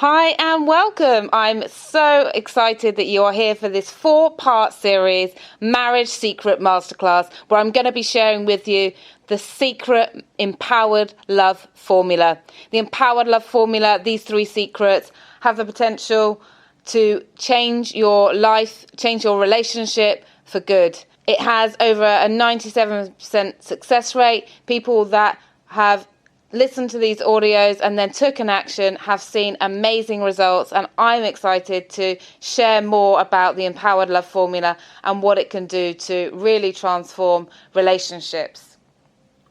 Hi and welcome. I'm so excited that you are here for this 4-part series, Marriage Secret Masterclass, where I'm going to be sharing with you the secret empowered love formula. The empowered love formula, these 3 secrets, have the potential to change your life, change your relationship for good. It has over a 97% success rate. People that have listened to these audios and then took an action have seen amazing results, and I'm excited to share more about the empowered love formula and what it can do to really transform relationships.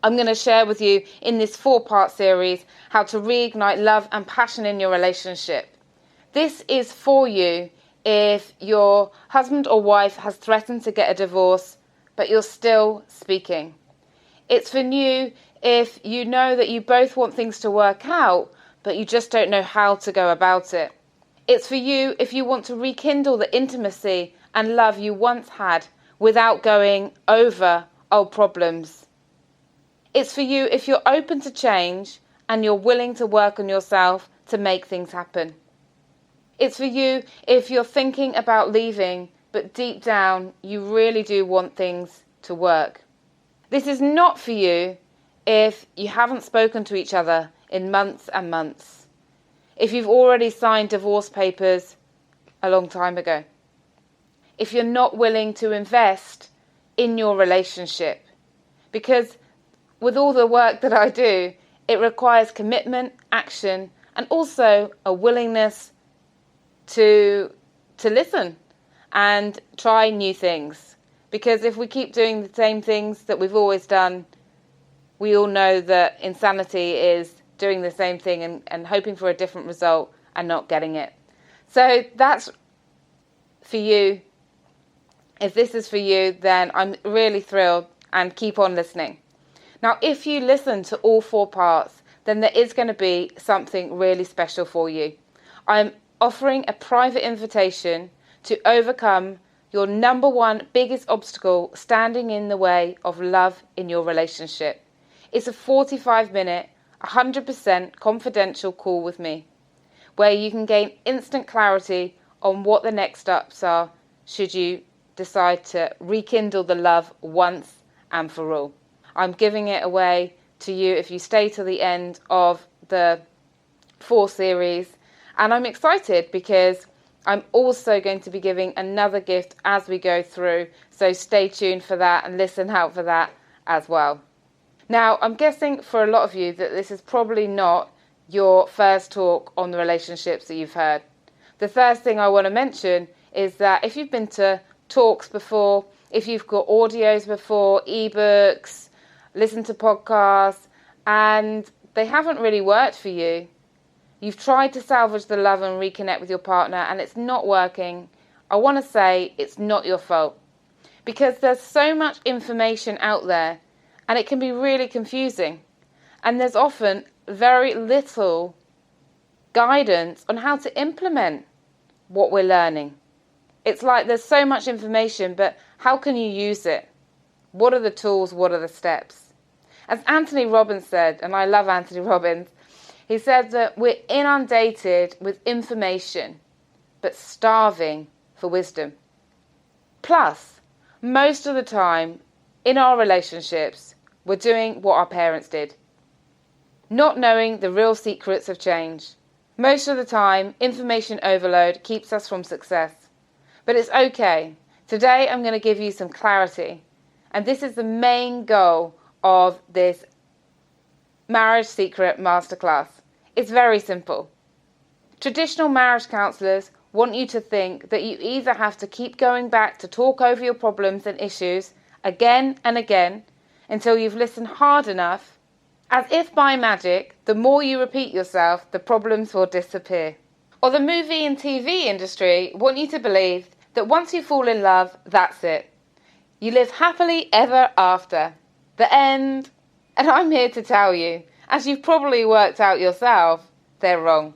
I'm going to share with you in this 4-part series how to reignite love and passion in your relationship. This is for you if your husband or wife has threatened to get a divorce but you're still speaking. It's for you if you know that you both want things to work out, but you just don't know how to go about it. It's for you if you want to rekindle the intimacy and love you once had without going over old problems. It's for you if you're open to change and you're willing to work on yourself to make things happen. It's for you if you're thinking about leaving, but deep down you really do want things to work. This is not for you if you haven't spoken to each other in months and months, if you've already signed divorce papers a long time ago, if you're not willing to invest in your relationship, because with all the work that I do, it requires commitment, action, and also a willingness to listen and try new things. Because if we keep doing the same things that we've always done, we all know that insanity is doing the same thing and hoping for a different result and not getting it. So that's for you. If this is for you, then I'm really thrilled, and keep on listening. Now, if you listen to all 4 parts, then there is going to be something really special for you. I'm offering a private invitation to overcome your number 1 biggest obstacle standing in the way of love in your relationship. It's a 45-minute, 100% confidential call with me, where you can gain instant clarity on what the next steps are should you decide to rekindle the love once and for all. I'm giving it away to you if you stay till the end of the 4 series, and I'm excited because I'm also going to be giving another gift as we go through, so stay tuned for that and listen out for that as well. Now, I'm guessing for a lot of you that this is probably not your first talk on the relationships that you've heard. The first thing I want to mention is that if you've been to talks before, if you've got audios before, ebooks, listened to podcasts, and they haven't really worked for you, you've tried to salvage the love and reconnect with your partner and it's not working, I want to say it's not your fault. Because there's so much information out there and it can be really confusing. And there's often very little guidance on how to implement what we're learning. It's like there's so much information, but how can you use it? What are the tools? What are the steps? As Anthony Robbins said, and I love Anthony Robbins, he said that we're inundated with information, but starving for wisdom. Plus, most of the time in our relationships, we're doing what our parents did, not knowing the real secrets of change. Most of the time, information overload keeps us from success. But it's okay. Today, I'm going to give you some clarity. And this is the main goal of this Marriage Secret Masterclass. It's very simple. Traditional marriage counsellors want you to think that you either have to keep going back to talk over your problems and issues again and again until you've listened hard enough, as if by magic, the more you repeat yourself, the problems will disappear. Or the movie and TV industry want you to believe that once you fall in love, that's it. You live happily ever after. The end. And I'm here to tell you, as you've probably worked out yourself, they're wrong.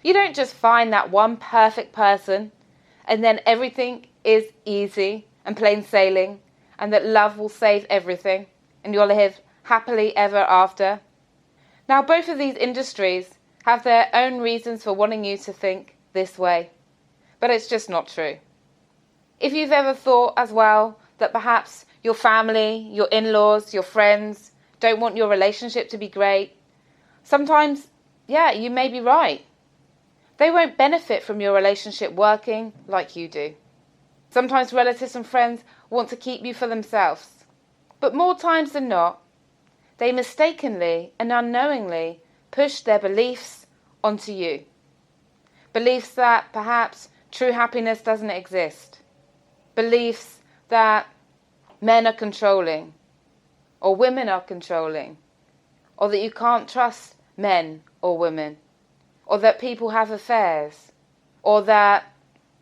You don't just find that one perfect person and then everything is easy and plain sailing and that love will save everything and you'll live happily ever after. Now, both of these industries have their own reasons for wanting you to think this way, but it's just not true. If you've ever thought as well that perhaps your family, your in-laws, your friends don't want your relationship to be great, sometimes, yeah, you may be right. They won't benefit from your relationship working like you do. Sometimes relatives and friends want to keep you for themselves. But more times than not, they mistakenly and unknowingly push their beliefs onto you. Beliefs that perhaps true happiness doesn't exist. Beliefs that men are controlling, or women are controlling, or that you can't trust men or women, or that people have affairs, or that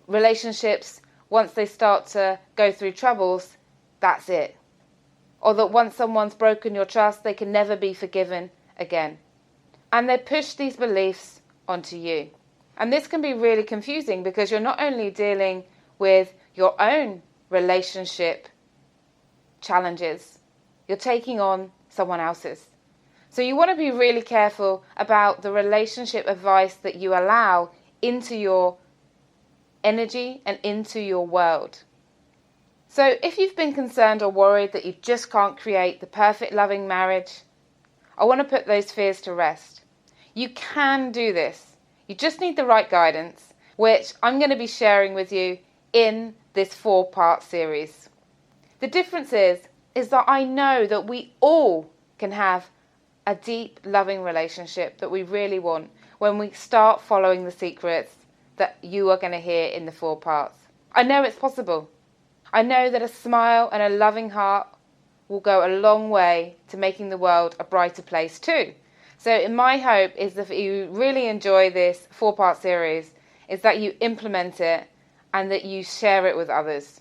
relationships, once they start to go through troubles, that's it. Or that once someone's broken your trust, they can never be forgiven again. And they push these beliefs onto you. And this can be really confusing because you're not only dealing with your own relationship challenges, you're taking on someone else's. So you want to be really careful about the relationship advice that you allow into your energy and into your world. So if you've been concerned or worried that you just can't create the perfect loving marriage, I want to put those fears to rest. You can do this. You just need the right guidance, which I'm going to be sharing with you in this 4-part series. The difference is that I know that we all can have a deep, loving relationship that we really want when we start following the secrets that you are going to hear in the 4 parts. I know it's possible. I know that a smile and a loving heart will go a long way to making the world a brighter place too. So my hope is that if you really enjoy this 4-part series, is that you implement it and that you share it with others.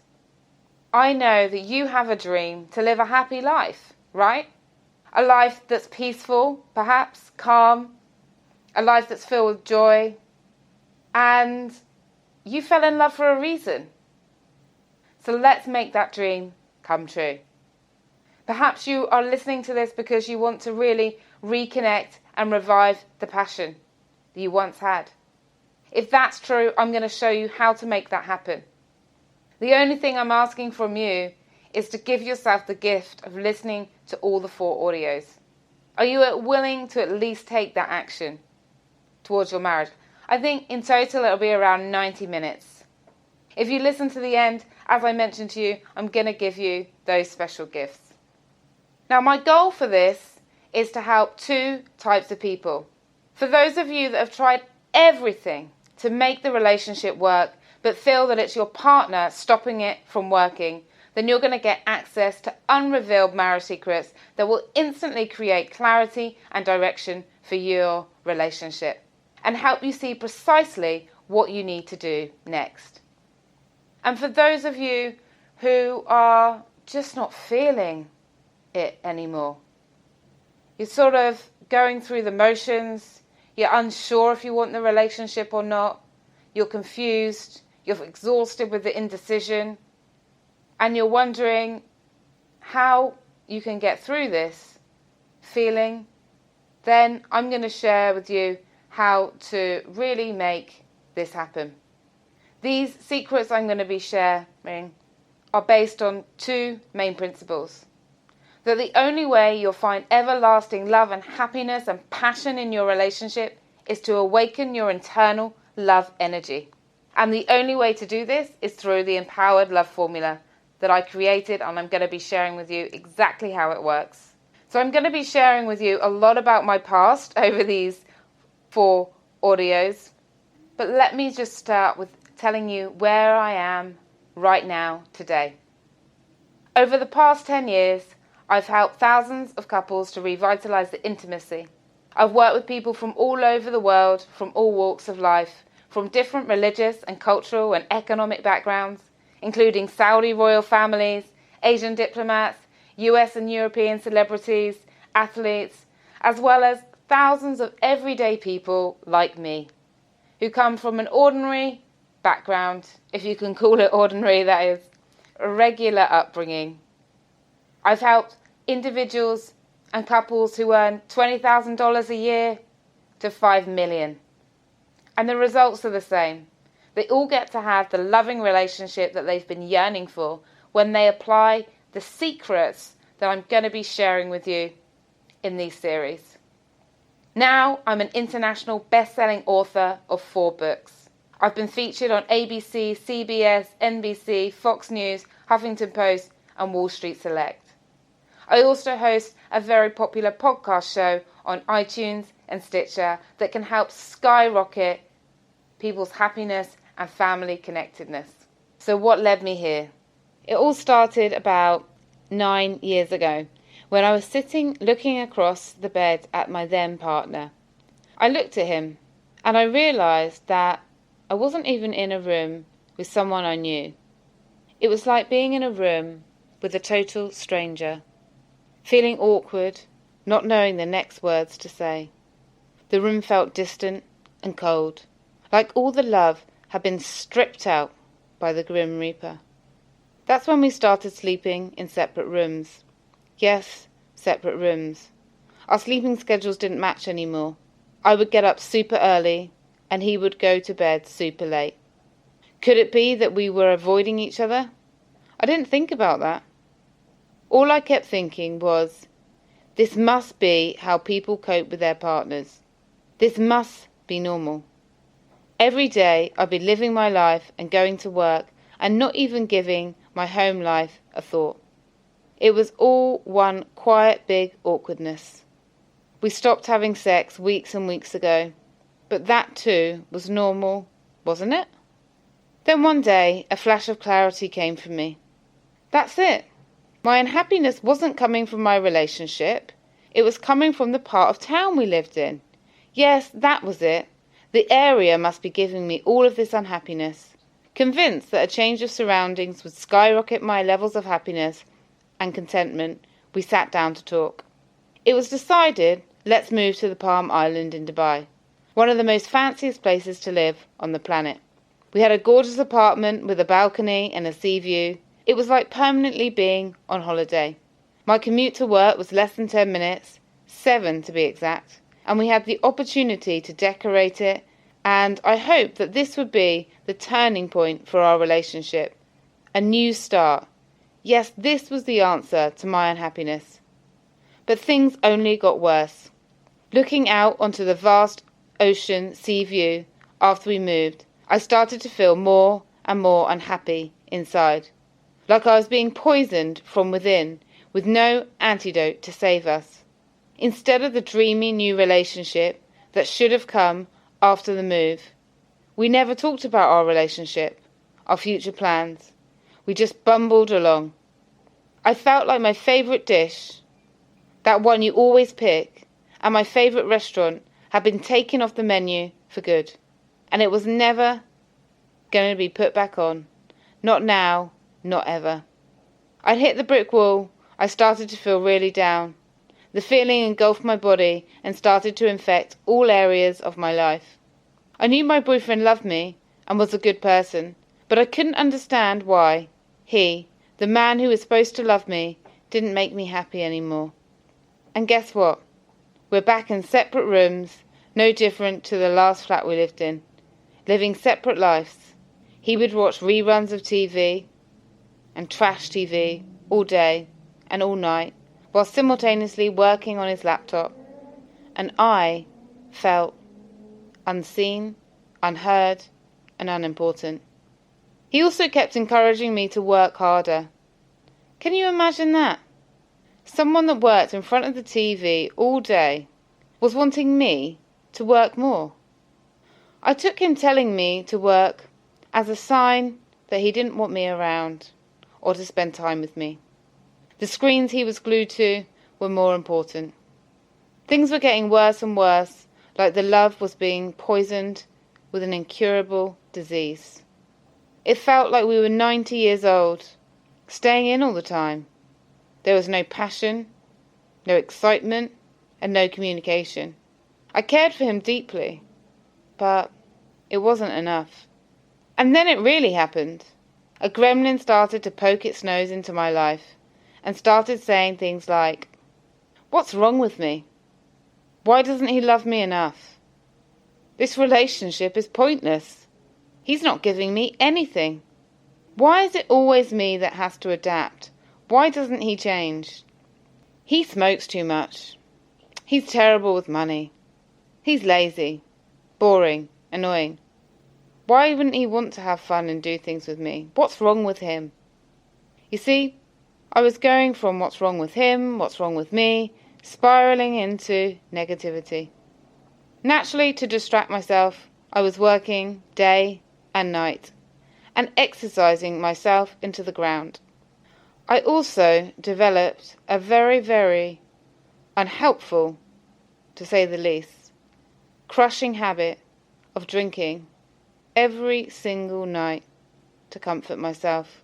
I know that you have a dream to live a happy life, right? A life that's peaceful, perhaps, calm, a life that's filled with joy, and you fell in love for a reason. So let's make that dream come true. Perhaps you are listening to this because you want to really reconnect and revive the passion that you once had. If that's true, I'm going to show you how to make that happen. The only thing I'm asking from you is to give yourself the gift of listening to all the 4 audios. Are you willing to at least take that action towards your marriage? I think in total it'll be around 90 minutes. If you listen to the end, as I mentioned to you, I'm going to give you those special gifts. Now, my goal for this is to help 2 types of people. For those of you that have tried everything to make the relationship work, but feel that it's your partner stopping it from working, then you're going to get access to unrevealed marriage secrets that will instantly create clarity and direction for your relationship and help you see precisely what you need to do next. And for those of you who are just not feeling it anymore, you're sort of going through the motions, you're unsure if you want the relationship or not, you're confused, you're exhausted with the indecision, and you're wondering how you can get through this feeling, then I'm going to share with you how to really make this happen. These secrets I'm going to be sharing are based on 2 main principles. That the only way you'll find everlasting love and happiness and passion in your relationship is to awaken your internal love energy. And the only way to do this is through the empowered love formula that I created, and I'm going to be sharing with you exactly how it works. So I'm going to be sharing with you a lot about my past over these 4 audios. But let me just start with telling you where I am right now today. Over the past 10 years, I've helped thousands of couples to revitalize the intimacy. I've worked with people from all over the world, from all walks of life, from different religious and cultural and economic backgrounds, including Saudi royal families, Asian diplomats, US and European celebrities, athletes, as well as thousands of everyday people like me, who come from an ordinary background, if you can call it ordinary, that is, a regular upbringing. I've helped individuals and couples who earn $20,000 a year to 5 million. And the results are the same. They all get to have the loving relationship that they've been yearning for when they apply the secrets that I'm going to be sharing with you in these series. Now I'm an international best-selling author of 4 books. I've been featured on ABC, CBS, NBC, Fox News, Huffington Post and Wall Street Select. I also host a very popular podcast show on iTunes and Stitcher that can help skyrocket people's happiness and family connectedness. So what led me here? It all started about 9 years ago when I was sitting looking across the bed at my then partner. I looked at him and I realised that I wasn't even in a room with someone I knew. It was like being in a room with a total stranger, feeling awkward, not knowing the next words to say. The room felt distant and cold, like all the love had been stripped out by the Grim Reaper. That's when we started sleeping in separate rooms. Yes, separate rooms. Our sleeping schedules didn't match anymore. I would get up super early and he would go to bed super late. Could it be that we were avoiding each other? I didn't think about that. All I kept thinking was, this must be how people cope with their partners. This must be normal. Every day I'd be living my life and going to work and not even giving my home life a thought. It was all one quiet big awkwardness. We stopped having sex weeks and weeks ago, but that too was normal, wasn't it? Then one day a flash of clarity came for me. That's it. My unhappiness wasn't coming from my relationship. It was coming from the part of town we lived in. Yes, that was it. The area must be giving me all of this unhappiness. Convinced that a change of surroundings would skyrocket my levels of happiness and contentment, we sat down to talk. It was decided, let's move to the Palm Island in Dubai, one of the most fanciest places to live on the planet. We had a gorgeous apartment with a balcony and a sea view. It was like permanently being on holiday. My commute to work was less than 10 minutes, 7 to be exact, and we had the opportunity to decorate it, and I hoped that this would be the turning point for our relationship. A new start. Yes, this was the answer to my unhappiness. But things only got worse. Looking out onto the vast ocean sea view after we moved, I started to feel more and more unhappy inside. Like I was being poisoned from within, with no antidote to save us. Instead of the dreamy new relationship that should have come after the move, we never talked about our relationship, our future plans. We just bumbled along. I felt like my favourite dish, that one you always pick, and my favourite restaurant had been taken off the menu for good, and it was never going to be put back on. Not now. Not ever. I'd hit the brick wall. I started to feel really down. The feeling engulfed my body and started to infect all areas of my life. I knew my boyfriend loved me and was a good person, but I couldn't understand why he, the man who was supposed to love me, didn't make me happy anymore. And guess what? We're back in separate rooms, no different to the last flat we lived in, living separate lives. He would watch reruns of TV and trash TV all day and all night, while simultaneously working on his laptop. And I felt unseen, unheard, and unimportant. He also kept encouraging me to work harder. Can you imagine that? Someone that worked in front of the TV all day was wanting me to work more. I took him telling me to work as a sign that he didn't want me around or to spend time with me. The screens he was glued to were more important. Things were getting worse and worse, like the love was being poisoned with an incurable disease. It felt like we were 90 years old, staying in all the time. There was no passion, no excitement, and no communication. I cared for him deeply, but it wasn't enough. And then it really happened. A gremlin started to poke its nose into my life and started saying things like, "What's wrong with me? Why doesn't he love me enough? This relationship is pointless. He's not giving me anything. Why is it always me that has to adapt? Why doesn't he change? He smokes too much. He's terrible with money. He's lazy, boring, annoying. Why wouldn't he want to have fun and do things with me? What's wrong with him? You see, I was going from what's wrong with him, what's wrong with me, spiraling into negativity. Naturally, to distract myself, I was working day and night and exercising myself into the ground. I also developed a very, very unhelpful, to say the least, crushing habit of drinking every single night to comfort myself.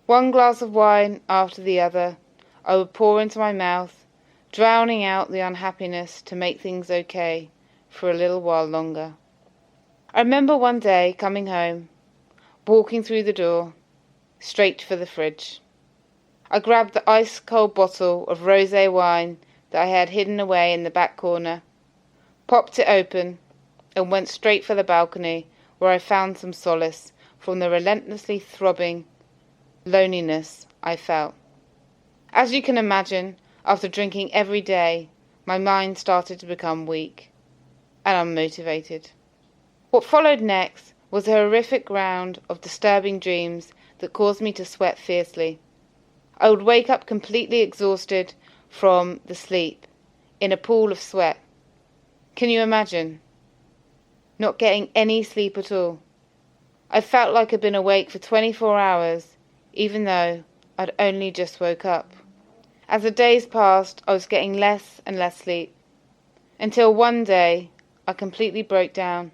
One glass of wine after the other I would pour into my mouth, drowning out the unhappiness to make things okay for a little while longer. I remember one day coming home, walking through the door, straight for the fridge. I grabbed the ice-cold bottle of rosé wine that I had hidden away in the back corner, popped it open, and went straight for the balcony where I found some solace from the relentlessly throbbing loneliness I felt. As you can imagine, after drinking every day, my mind started to become weak and unmotivated. What followed next was a horrific round of disturbing dreams that caused me to sweat fiercely. I would wake up completely exhausted from the sleep, in a pool of sweat. Can you imagine? Not getting any sleep at all. I felt like I'd been awake for 24 hours, even though I'd only just woke up. As the days passed, I was getting less and less sleep, until one day I completely broke down.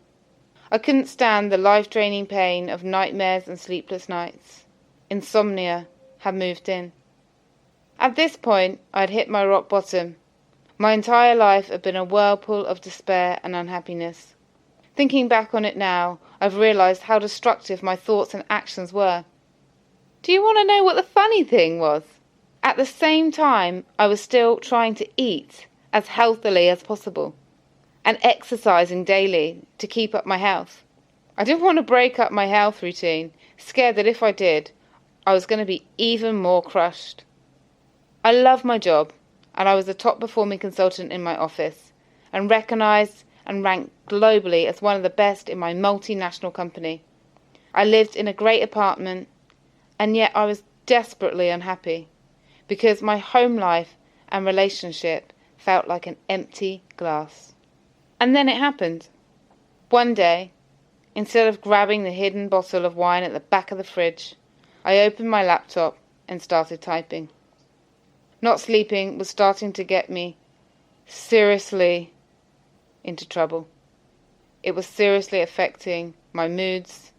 I couldn't stand the life-draining pain of nightmares and sleepless nights. Insomnia had moved in. At this point, I had hit my rock bottom. My entire life had been a whirlpool of despair and unhappiness. Thinking back on it now, I've realized how destructive my thoughts and actions were. Do you want to know what the funny thing was? At the same time, I was still trying to eat as healthily as possible and exercising daily to keep up my health. I didn't want to break up my health routine, scared that if I did, I was going to be even more crushed. I love my job, and I was a top-performing consultant in my office, and recognized and ranked globally as one of the best in my multinational company. I lived in a great apartment, and yet I was desperately unhappy, because my home life and relationship felt like an empty glass. And then it happened. One day, instead of grabbing the hidden bottle of wine at the back of the fridge, I opened my laptop and started typing. Not sleeping was starting to get me seriously into trouble. It was seriously affecting my moods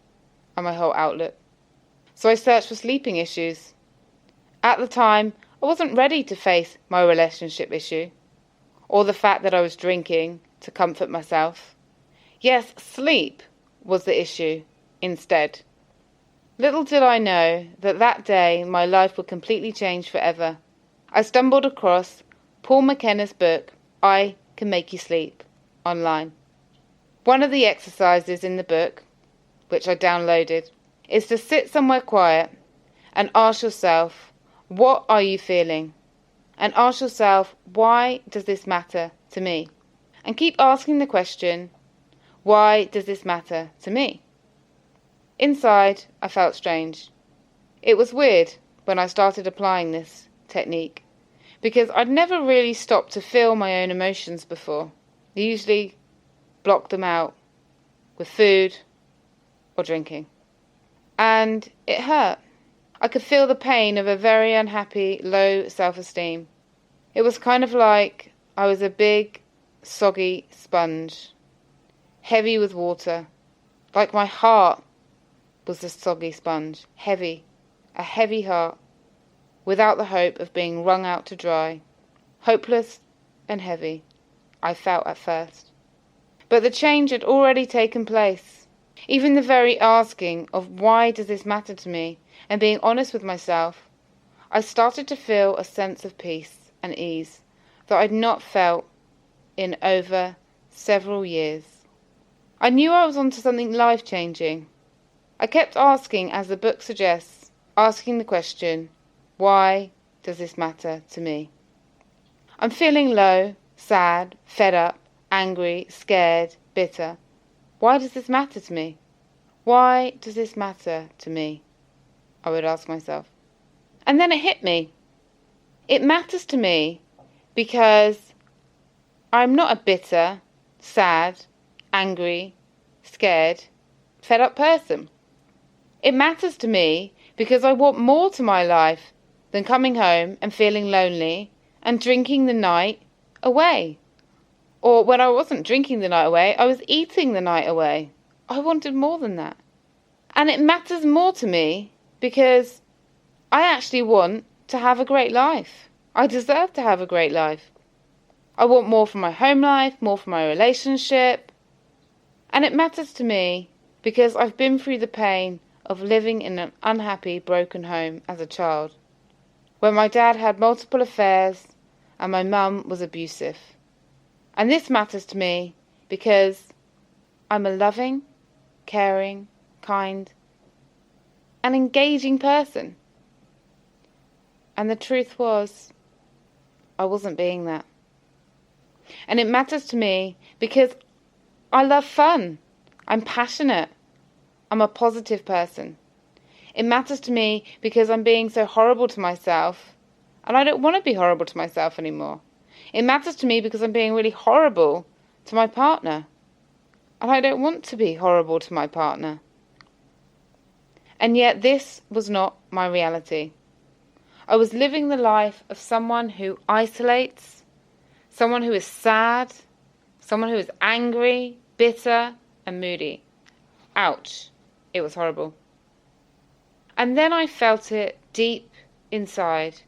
and my whole outlook. So I searched for sleeping issues. At the time, I wasn't ready to face my relationship issue, or the fact that I was drinking to comfort myself. Yes, sleep was the issue instead. Little did I know that that day my life would completely change forever. I stumbled across Paul McKenna's book, I Can Make You Sleep, online. One of the exercises in the book, which I downloaded, is to sit somewhere quiet and ask yourself, what are you feeling? And ask yourself, why does this matter to me? And keep asking the question, why does this matter to me? Inside, I felt strange. It was weird when I started applying this technique, because I'd never really stopped to feel my own emotions before. I usually blocked them out with food or drinking. And it hurt. I could feel the pain of a very unhappy, low self-esteem. It was kind of like I was a big, soggy sponge, heavy with water, like my heart was a soggy sponge, heavy, a heavy heart, without the hope of being wrung out to dry. Hopeless and heavy, I felt at first. But the change had already taken place. Even the very asking of why does this matter to me, and being honest with myself, I started to feel a sense of peace and ease that I'd not felt in over several years. I knew I was onto something life-changing. I kept asking, as the book suggests, asking the question, why does this matter to me? I'm feeling low, sad, fed up, angry, scared, bitter. Why does this matter to me? Why does this matter to me? I would ask myself. And then it hit me. It matters to me because I'm not a bitter, sad, angry, scared, fed up person. It matters to me because I want more to my life than coming home and feeling lonely and drinking the night away. Or when I wasn't drinking the night away, I was eating the night away. I wanted more than that. And it matters more to me because I actually want to have a great life. I deserve to have a great life. I want more from my home life, more from my relationship. And it matters to me because I've been through the pain of living in an unhappy, broken home as a child, where my dad had multiple affairs and my mum was abusive. And this matters to me because I'm a loving, caring, kind, and engaging person. And the truth was, I wasn't being that. And it matters to me because I love fun. I'm passionate. I'm a positive person. It matters to me because I'm being so horrible to myself, and I don't want to be horrible to myself anymore. It matters to me because I'm being really horrible to my partner, and I don't want to be horrible to my partner. And yet this was not my reality. I was living the life of someone who isolates, someone who is sad, someone who is angry, bitter, and moody. Ouch. It was horrible. And then I felt it deep inside,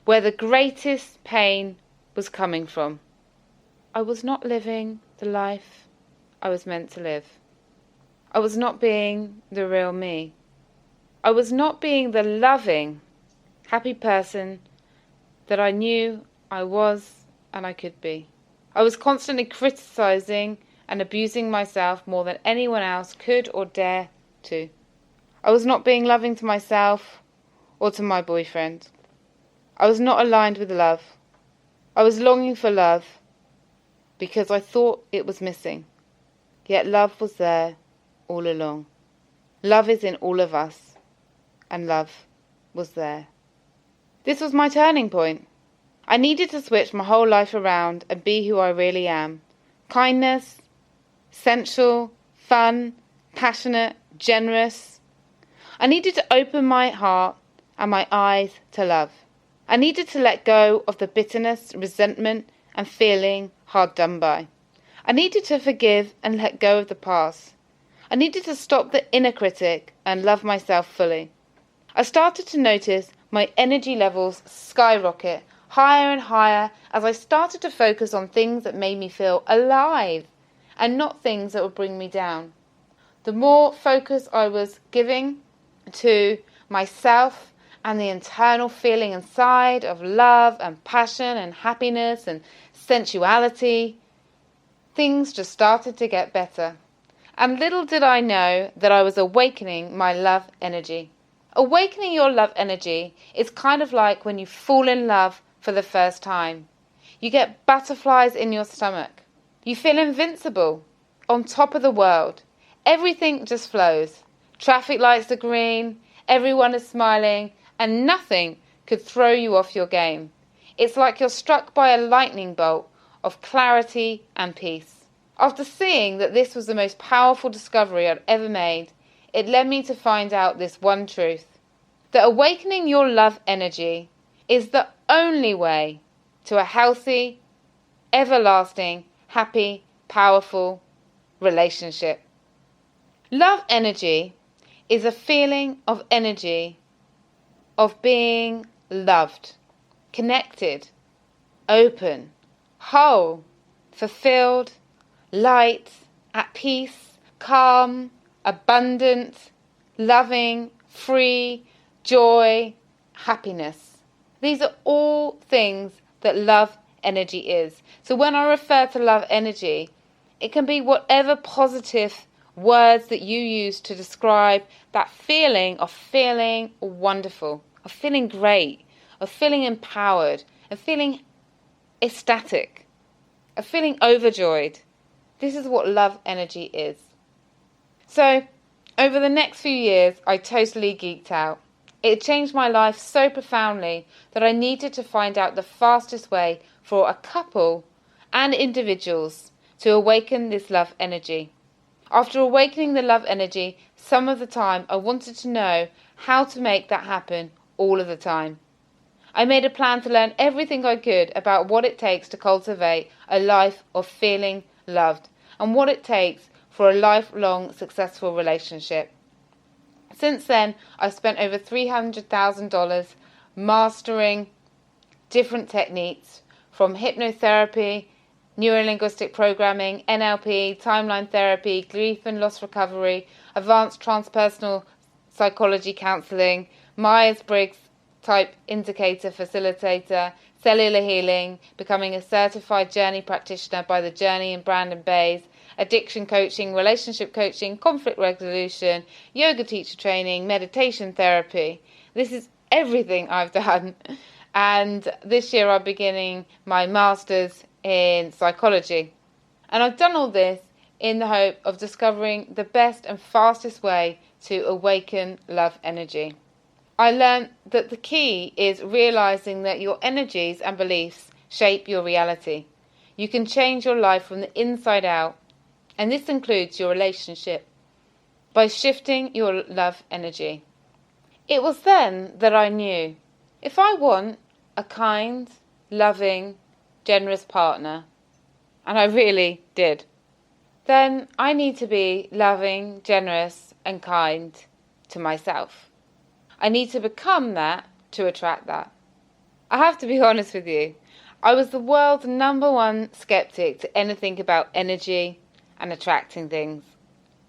where the greatest pain was coming from. I was not living the life I was meant to live. I was not being the real me. I was not being the loving, happy person that I knew I was and I could be. I was constantly criticizing and abusing myself more than anyone else could or dare to. I was not being loving to myself or to my boyfriend. I was not aligned with love. I was longing for love because I thought it was missing. Yet love was there all along. Love is in all of us, and love was there. This was my turning point. I needed to switch my whole life around and be who I really am. Kindness, sensual, fun, passionate, generous. I needed to open my heart and my eyes to love. I needed to let go of the bitterness, resentment, and feeling hard done by. I needed to forgive and let go of the past. I needed to stop the inner critic and love myself fully. I started to notice my energy levels skyrocket higher and higher as I started to focus on things that made me feel alive and not things that would bring me down. The more focus I was giving to myself and the internal feeling inside of love and passion and happiness and sensuality, things just started to get better. And little did I know that I was awakening my love energy. Awakening your love energy is kind of like when you fall in love for the first time. You get butterflies in your stomach. You feel invincible, on top of the world. Everything just flows. Traffic lights are green, everyone is smiling, and nothing could throw you off your game. It's like you're struck by a lightning bolt of clarity and peace. After seeing that this was the most powerful discovery I'd ever made, it led me to find out this one truth: that awakening your love energy is the only way to a healthy, everlasting, happy, powerful relationship. Love energy is a feeling of energy, of being loved, connected, open, whole, fulfilled, light, at peace, calm, abundant, loving, free, joy, happiness. These are all things that love energy is. So when I refer to love energy, It can be whatever positive words that you use to describe that feeling of feeling wonderful, of feeling great, of feeling empowered, of feeling ecstatic, of feeling overjoyed. This is what love energy is. So, over the next few years, I totally geeked out. It changed my life so profoundly that I needed to find out the fastest way for a couple and individuals to awaken this love energy. After awakening the love energy, some of the time I wanted to know how to make that happen all of the time. I made a plan to learn everything I could about what it takes to cultivate a life of feeling loved and what it takes for a lifelong successful relationship. Since then, I've spent over $300,000 mastering different techniques from hypnotherapy, neurolinguistic programming, NLP, timeline therapy, grief and loss recovery, advanced transpersonal psychology counseling, Myers-Briggs type indicator facilitator, cellular healing, becoming a certified journey practitioner by the Journey in Brandon Bays, addiction coaching, relationship coaching, conflict resolution, yoga teacher training, meditation therapy. This is everything I've done. And this year I'm beginning my master's in psychology. And I've done all this in the hope of discovering the best and fastest way to awaken love energy. I learned that the key is realizing that your energies and beliefs shape your reality. You can change your life from the inside out, and this includes your relationship, by shifting your love energy. It was then that I knew, if I want a kind, loving, generous partner, and I really did, then I need to be loving, generous, and kind to myself. I need to become that to attract that. I have to be honest with you. I was the world's #1 skeptic to anything about energy and attracting things.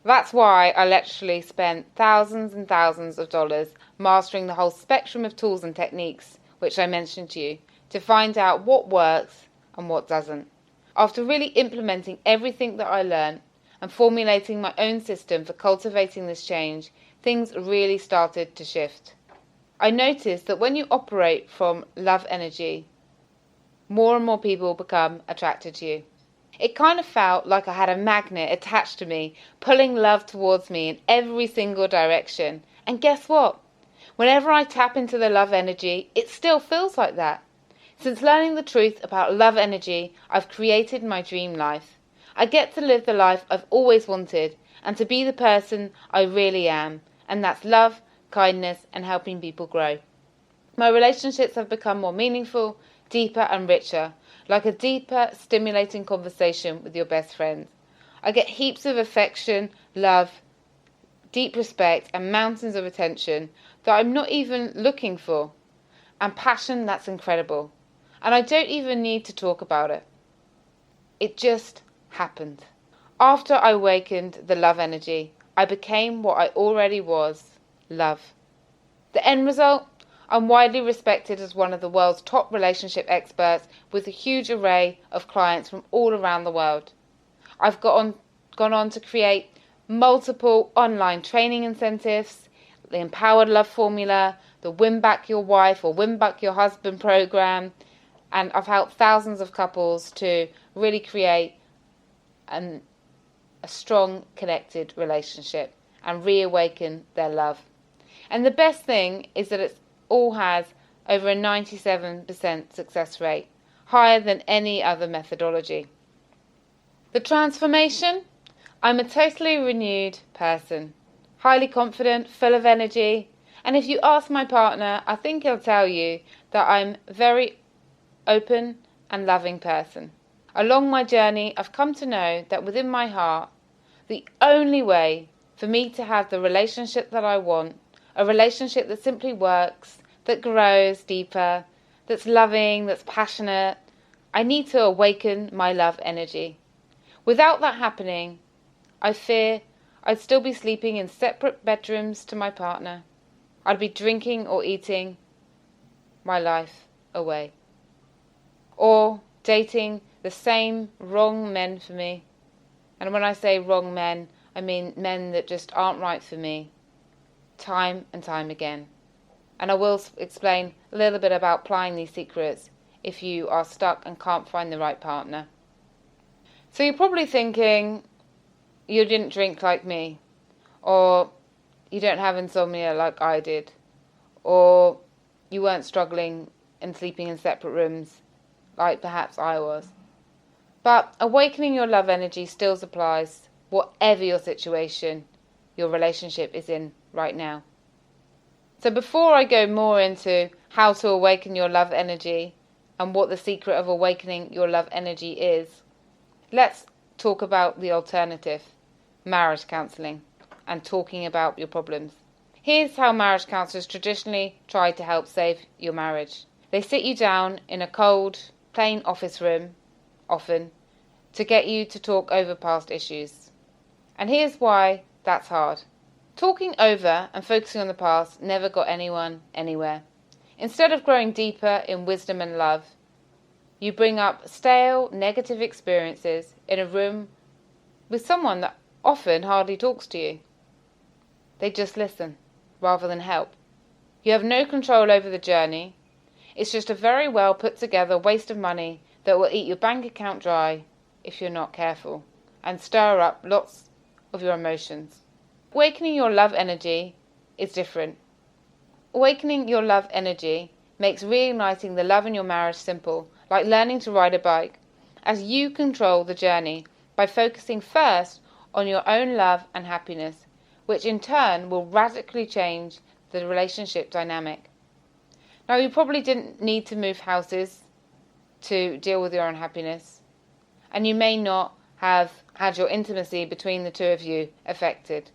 That's why I literally spent thousands and thousands of dollars mastering the whole spectrum of tools and techniques, which I mentioned to you, to find out what works and what doesn't. After really implementing everything that I learned and formulating my own system for cultivating this change, things really started to shift. I noticed that when you operate from love energy, more and more people become attracted to you. It kind of felt like I had a magnet attached to me, pulling love towards me in every single direction. And guess what? Whenever I tap into the love energy, it still feels like that. Since learning the truth about love energy, I've created my dream life. I get to live the life I've always wanted and to be the person I really am. And that's love, kindness, and helping people grow. My relationships have become more meaningful, deeper and richer, like a deeper, stimulating conversation with your best friend. I get heaps of affection, love, deep respect, and mountains of attention that I'm not even looking for, and passion that's incredible. And I don't even need to talk about it. It just happened. After I awakened the love energy, I became what I already was, love. The end result? I'm widely respected as one of the world's top relationship experts with a huge array of clients from all around the world. I've gone on to create multiple online training incentives, the Empowered Love Formula, the Win Back Your Wife or Win Back Your Husband program, and I've helped thousands of couples to really create a strong, connected relationship and reawaken their love. And the best thing is that it all has over a 97% success rate, higher than any other methodology. The transformation? I'm a totally renewed person, highly confident, full of energy, and if you ask my partner, I think he'll tell you that I'm a very open and loving person. Along my journey, I've come to know that within my heart, the only way for me to have the relationship that I want, a relationship that simply works, that grows deeper, that's loving, that's passionate, I need to awaken my love energy. Without that happening, I fear I'd still be sleeping in separate bedrooms to my partner. I'd be drinking or eating my life away. Or dating the same wrong men for me. And when I say wrong men, I mean men that just aren't right for me, time and time again. And I will explain a little bit about applying these secrets if you are stuck and can't find the right partner. So you're probably thinking, you didn't drink like me, or you don't have insomnia like I did, or you weren't struggling and sleeping in separate rooms like perhaps I was. But awakening your love energy still applies, whatever your situation, your relationship is in right now. So before I go more into how to awaken your love energy and what the secret of awakening your love energy is, let's talk about the alternative, marriage counselling, and talking about your problems. Here's how marriage counsellors traditionally try to help save your marriage. They sit you down in a cold, plain office room, often, to get you to talk over past issues. And here's why that's hard. Talking over and focusing on the past never got anyone anywhere. Instead of growing deeper in wisdom and love, you bring up stale, negative experiences in a room with someone that often hardly talks to you. They just listen, rather than help. You have no control over the journey. It's just a very well put together waste of money that will eat your bank account dry if you're not careful, and stir up lots of your emotions. Awakening your love energy is different. Awakening your love energy makes reigniting the love in your marriage simple, like learning to ride a bike, as you control the journey by focusing first on your own love and happiness, which in turn will radically change the relationship dynamic. Now, you probably didn't need to move houses to deal with your unhappiness, and you may not have had your intimacy between the two of you affected.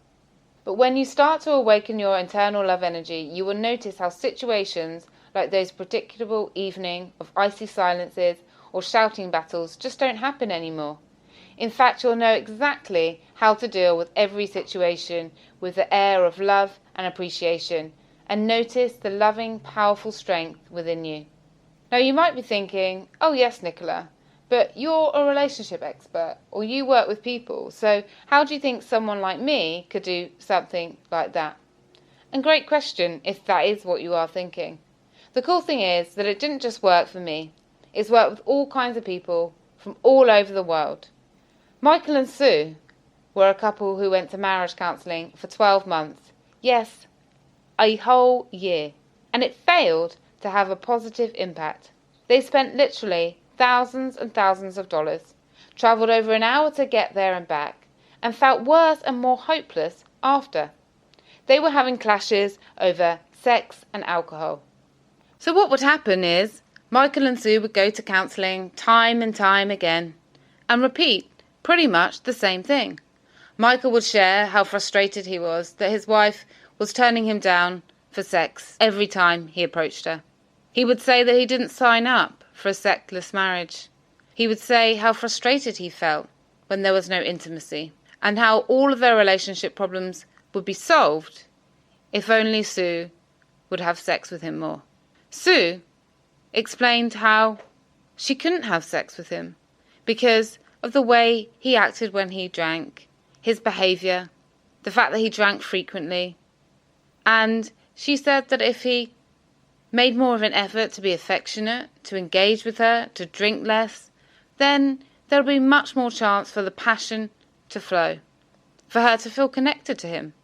But when you start to awaken your internal love energy, you will notice how situations like those predictable evening of icy silences or shouting battles just don't happen anymore. In fact, you'll know exactly how to deal with every situation with the air of love and appreciation, and notice the loving, powerful strength within you. Now, you might be thinking, oh yes, Nicola, but you're a relationship expert, or you work with people, so how do you think someone like me could do something like that? And great question if that is what you are thinking. The cool thing is that it didn't just work for me. It's worked with all kinds of people from all over the world. Michael and Sue were a couple who went to marriage counselling for 12 months. Yes, a whole year. And it failed to have a positive impact. They spent literally thousands and thousands of dollars, travelled over an hour to get there and back, and felt worse and more hopeless after. They were having clashes over sex and alcohol. So what would happen is Michael and Sue would go to counselling time and time again and repeat pretty much the same thing. Michael would share how frustrated he was that his wife was turning him down for sex every time he approached her. He would say that he didn't sign up for a sexless marriage. He would say how frustrated he felt when there was no intimacy, and how all of their relationship problems would be solved if only Sue would have sex with him more. Sue explained how she couldn't have sex with him because of the way he acted when he drank, his behaviour, the fact that he drank frequently, and she said that if he made more of an effort to be affectionate, to engage with her, to drink less, then there would be much more chance for the passion to flow, for her to feel connected to him.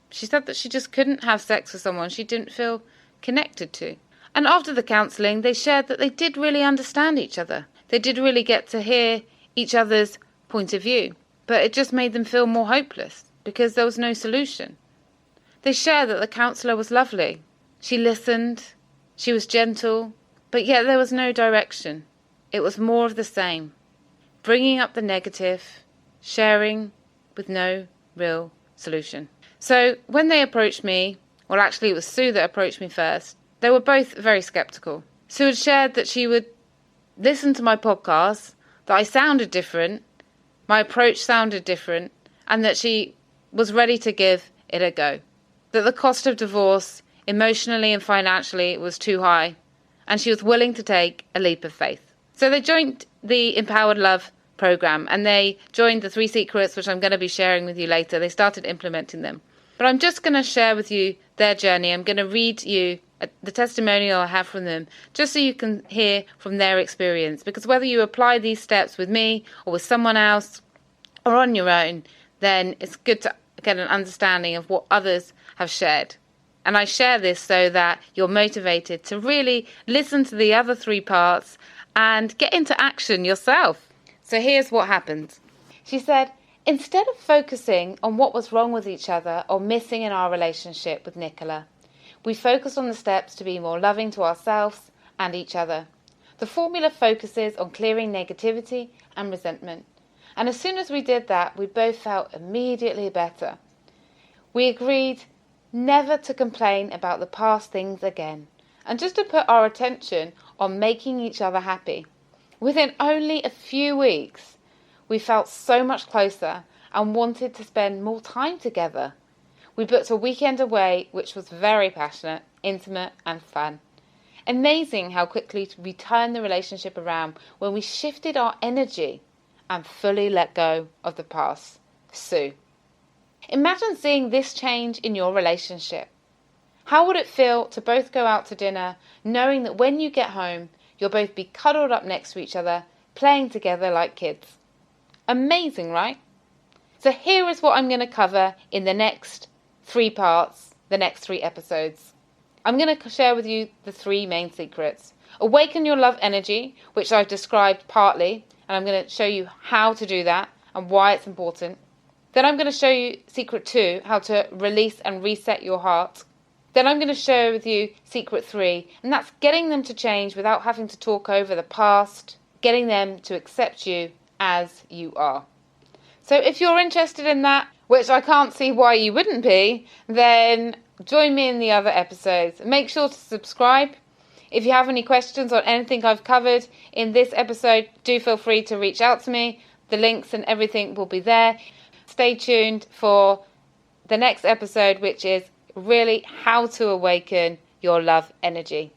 She said that she just couldn't have sex with someone she didn't feel connected to. And after the counselling, they shared that they did really understand each other. They did really get to hear each other's point of view, but it just made them feel more hopeless because there was no solution. They shared that the counsellor was lovely. She listened, she was gentle, but yet there was no direction. It was more of the same, bringing up the negative, sharing with no real solution. So when they approached me, well actually it was Sue that approached me first, they were both very sceptical. Sue had shared that she would listen to my podcast, that I sounded different, my approach sounded different, and that she was ready to give it a go. That the cost of divorce, emotionally and financially, was too high, and she was willing to take a leap of faith. So they joined the Empowered Love program, and they joined the 3 secrets, which I'm going to be sharing with you later. They started implementing them. But I'm just going to share with you their journey. I'm going to read you the testimonial I have from them, just so you can hear from their experience. Because whether you apply these steps with me or with someone else or on your own, then it's good to get an understanding of what others have shared. And I share this so that you're motivated to really listen to the other 3 parts and get into action yourself. So here's what happened. She said, instead of focusing on what was wrong with each other or missing in our relationship with Nicola, we focused on the steps to be more loving to ourselves and each other. The formula focuses on clearing negativity and resentment. And as soon as we did that, we both felt immediately better. We agreed never to complain about the past things again, and just to put our attention on making each other happy. Within only a few weeks, we felt so much closer and wanted to spend more time together. We booked a weekend away, which was very passionate, intimate and fun. Amazing how quickly we turned the relationship around when we shifted our energy and fully let go of the past. Sue. Imagine seeing this change in your relationship. How would it feel to both go out to dinner, knowing that when you get home, you'll both be cuddled up next to each other, playing together like kids? Amazing, right? So here is what I'm going to cover in the next 3 parts, the next 3 episodes. I'm going to share with you the 3 main secrets. Awaken your love energy, which I've described partly, and I'm going to show you how to do that and why it's important. Then I'm going to show you secret 2, how to release and reset your heart. Then I'm going to share with you secret 3, and that's getting them to change without having to talk over the past, getting them to accept you as you are. So if you're interested in that, which I can't see why you wouldn't be, then join me in the other episodes. Make sure to subscribe. If you have any questions on anything I've covered in this episode, do feel free to reach out to me. The links and everything will be there. Stay tuned for the next episode, which is really how to awaken your love energy.